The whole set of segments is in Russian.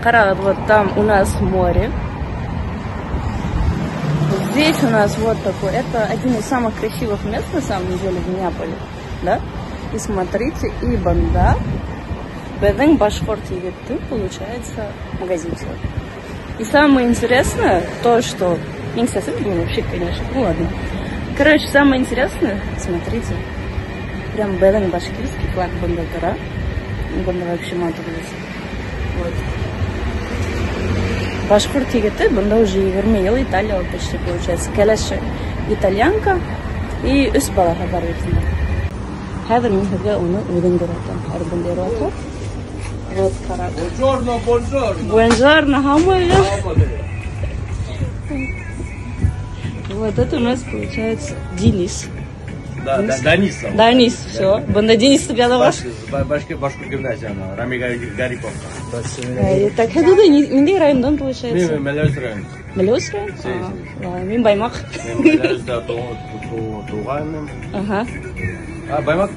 Карагат, вот там у нас море. Здесь у нас вот такой. Это один из самых красивых мест, на самом деле, в Неаполе. Да? И смотрите, и Банда. Беден Башкорт Египты, получается, магазинчик. И самое интересное, то, что... Я не совсем было вообще, конечно. Ну ладно. Короче, самое интересное, смотрите. Прям Беден башкирский флаг Бандагара. Банда вообще матывается. Вот. Башкорт Египты, Банда уже 20 ел Италия, почти получается. Келеше итальянка и үс балаға бар етінде. Хәзір мен сізге оны өзім көретін. Әр бандер отыр. Вот, карак. Buongiorno, buongiorno. Buongiorno, хамуля. Вот это у нас получается Денис. Да, Данисов. Данис, все. Банда Денис тебя даваш. Башкир гимназия, Рами Гарипов. Так, это менде райондан получается. Мелеуз район. Мелеуз район? Мен Баймак. Мелеузда туғаным. Ага. А, Баймак?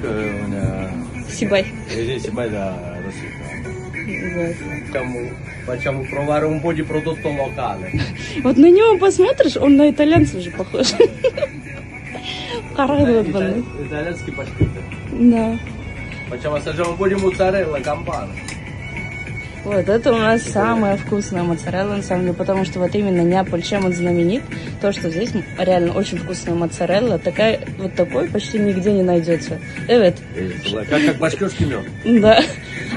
Сибай. Сибай, да, Россия. Вот. Facciamo provare un po' di prodotto locale. Вот на него посмотришь, он на итальянца же похож. Итальянский башкир. Да. Facciamo assaggiare un po' di mozzarella campana. Вот это у нас самая вкусная моцарелла, на самом деле, потому что вот именно Неаполь, чем он знаменит, то, что здесь реально очень вкусная моцарелла, такая, вот такой почти нигде не найдется. Эвет. Как башкирский мед. Да.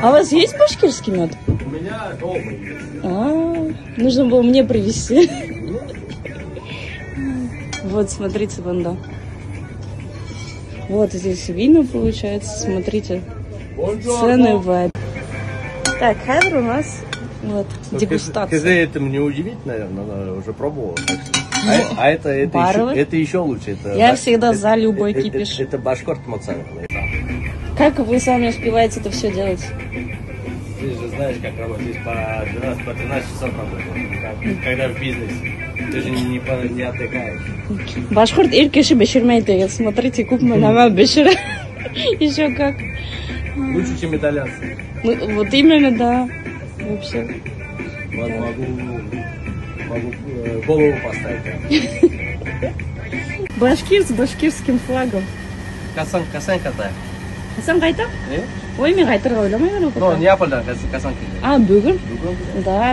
А у вас есть башкирский мед? У меня дома есть. Нужно было мне привезти. Вот, смотрите, Банда. Вот здесь вина, получается, смотрите. Цены вайб. Так, хавр у нас вот дегустация. Когда это мне удивить, наверное, она уже пробовала. А это еще лучше. Я всегда за любой кипиш. Это башкорт моцарелла. Как вы сами успеваете это все делать? Ты же знаешь, как работать. Здесь по 12-13 часов работаешь. Когда в бизнесе. Ты же не отдыхаешь. Башкорт иркеши беширмейте. Смотрите, купма нама бешир. Еще как. Лучше, чем итальянцы. Ну, вот именно, да. Вообще. Могу голову поставить. Башкир с башкирским флагом. Касан катай. Касан қайта? Ой, мен қайтырға ойламай Ну, Неапольдан касан. А, бүгін? Да.